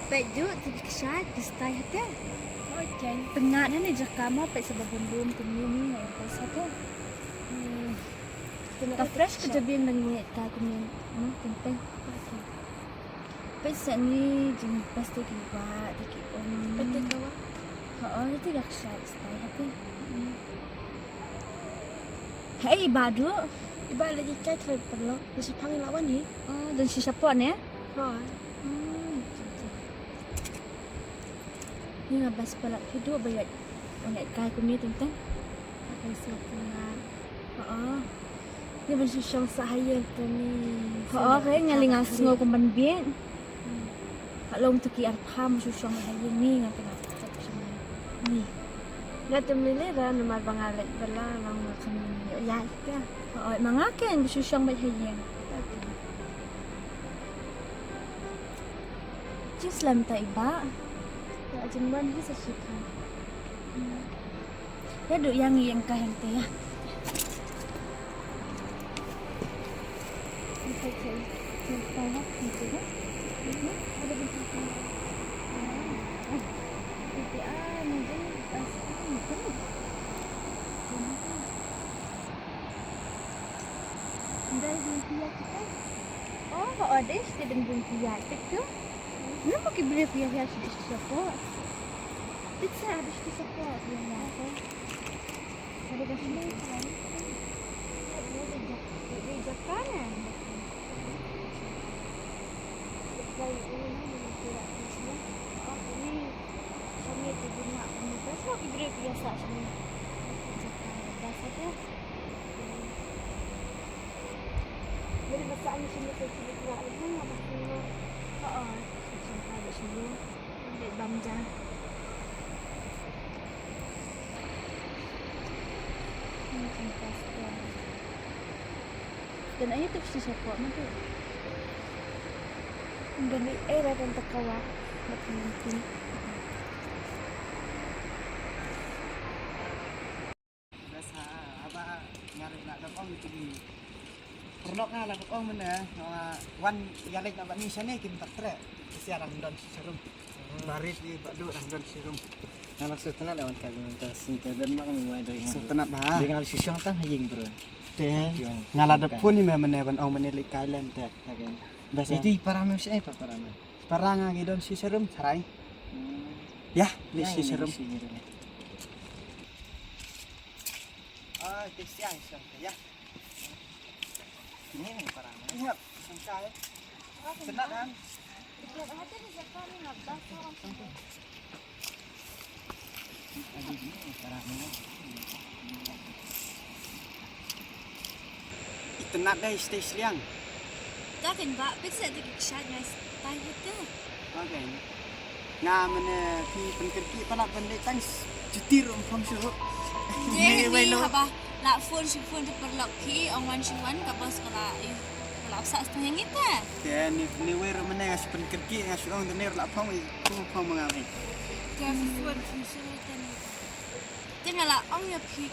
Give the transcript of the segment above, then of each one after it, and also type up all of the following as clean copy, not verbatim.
Peju tiga kesat distai hati. Okey. Tengah ni jakama pe sebab bundum kumi ni pas hati. Ka fresh ke jabin langit ka kumi tentang. Pesa ni jeng pasti kiwa dikit Pati kawa. itu dah kesat distai hati. Hey badu. Iba lagi kai thoi perlo. Mesti panggil lawan ni. Oh dan si siapa ni? Ha. Ni ngabas pala hidup bayar. Ongat kai kumi tentang. Pakai siapa nak. Ni bersusung sahaya tu ni. Kaya ngaling asngo kumban bien. Long tu ki arpam susung sahaya ni ngapa nak. Ni. Ngatum ni ra nomor bangalet bala lang kami ya ka. Mangaken bersusung sahaya. Just lam ta iba. Ya jemban ni sesuka. Ya duk yang kaheng teh ya. Okey. Kita gitu ya. Ada bentuk. Mungkin pas mungkin. Dah dia kita. Oh, ada student buntia itu. Kenapa kita beli pihak sudah siapa? Bisa habis siapa yang apa? Ada kasih kan? Ada jakanan. Baik ini kira kira. Ini kami tu nak kita semua kita biasa sini. Biasa tu. Jadi masa ini sini kita buat lagi apa semua. Sampai ada sini. Di Bamja. Dan ayah tu si siapa nanti? Dari era dan terkawa mungkin. Biasa apa nyari nak dapat jadi perlok lah dapat mana wan yalik nak ni sana kita trek siaran dan serum baris di badu dan serum Kalau setelah lewat kali minta sinta dan mak mulai dari setenat bah dengan susah kan hajing bro. teh ngalada pun ni memang ban ong menelik kailan teh biasa Itu para manusia apa para manusia? perang ngi don si serum sarai ya ni si serum ah kesian ya Ini yang para manusia. ingat sangkai senat kan Ada di Jakarta ni nak orang. Ini para manusia. tenat dai stay siang Dah kan pak, bisa tu kisah guys. Tai itu. okay nga mana pi penkerki pala pendek tan cutir from syuk Jadi ni apa? Nak phone si phone tu perlu ki orang si wan kapal sekolah. Kalau sah setengah kita. ya ni wer mana ngas penkerki ngas ong dener la phong ku phong mengawi Dia phone fungsi itu ni. Tengah lah orang ya pi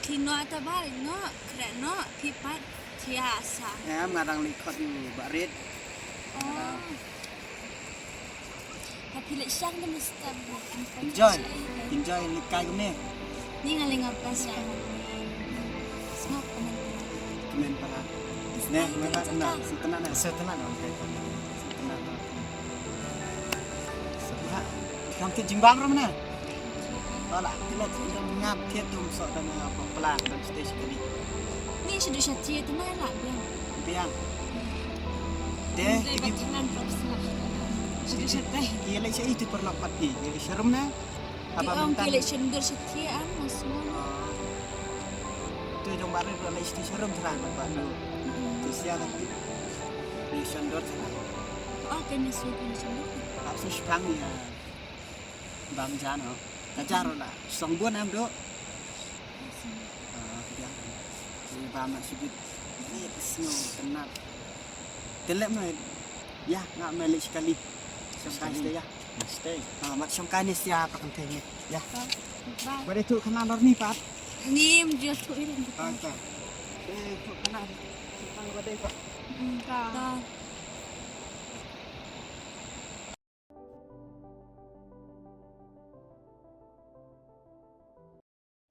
kino atau balik no, keren no, pi pat tiasa. ya ngarang likot yu barit Oh. Tapi lek siang tu mesti enjoy likai gune ni ngaling apa sih? Semua komen. kemen para ne mera na setenat na Setelah lewat kali. setenat sebelah kampung jimbang ro mana Tolak kita sudah ngap tiap tu sok dan apa pelan dan stay sekali Ni sudah syati tu mana lah dia. biang deh Dia bacaan profesional. Sudah syati. Iya lek itu perlu pati. Jadi serum na. Apa orang pilih cendur syati mas semua. Tu jong baru perlu isti serum terang Pak. Tu sia kan. Ni cendur terang. Oh kena sudah cendur. Aku sepang ya. Bam jano. Kajaro lah. Songbuan am do. Ya. Ni bam sikit. Ni snow tenat. Telep mah. Ya, ngak melik sekali. Sampai stay ya. Stay. Mat sampai ni siapa kentengnya. Ya. Bye. Pada tu kenal ni Pak. Ni menjual tu ini. Pak. Tu kenal. Sampai pada Pak. Tak.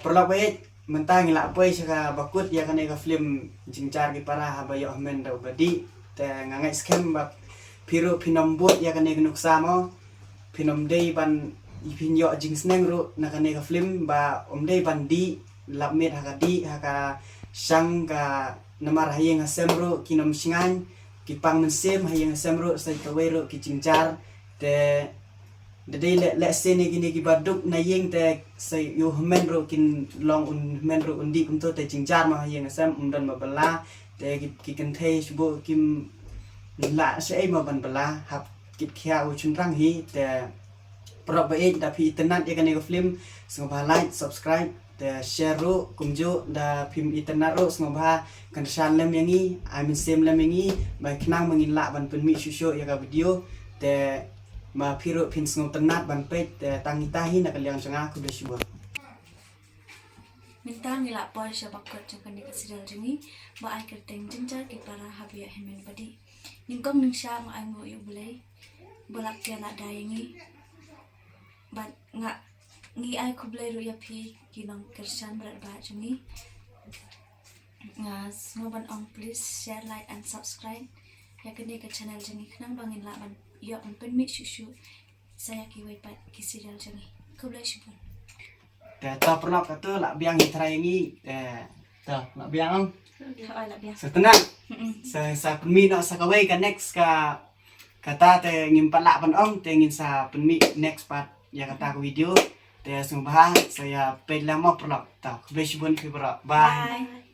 perlu baik mentang ngilak apa sih bakut ya kan eka film jingcar ki para habayo men da badi te ngangai scam bak piru pinombut ya kan eka nuksa mo pinom dei ban ipinyo jing sneng ru na kan eka film ba dei ban di lapmet hakadi haka sang ka namar hayeng hasem ru kinom singan kipang mensem hayeng hasem ru sai kawai ru ki jingcar te Jadi le sini gini ki baduk na yeng te say yo men ro kin long un men ro undi kum to te jingjar ma yeng sam dan ma bala te ki kan the sbo kim la se ma ban bala hap kit khia u chun rang hi te pro ba e da phi internet e kan e film sng ba like subscribe te share ro kum jo da phim internet ro sng ba kan san lem yangi I mean same lem yangi ba knang mangin la ban pen mi shu ya ka video te ma piro pin sngom tenat ban pet tangi tahi nak liang sanga ku desibo Minta ngilak por siya bakot jang kan dikasidal jangi ba ay kerteng jengjar ki para habia hemen badi ningkong ning sya ma ay mo yu bulay bolak kya la dayengi ba nga ngi ay ku bulay ru ya pi kinong kersan berat ba jangi nga snoban on please share like and subscribe ya kene ke channel jangi kenang bangin la ban yo on pen mi shushu saya ki wai pat ki sidal jangi ku bulay shibun te ta pernah kata lak biang hitra yangi ta lak biang ay la biya setengah sa penmi nak sa kawai ka next ka kata te ngin palak pan ong te ngin sa penmi next part ya kata ku video te sung bah saya pelamo pernah ta ku blesibun ki bye bye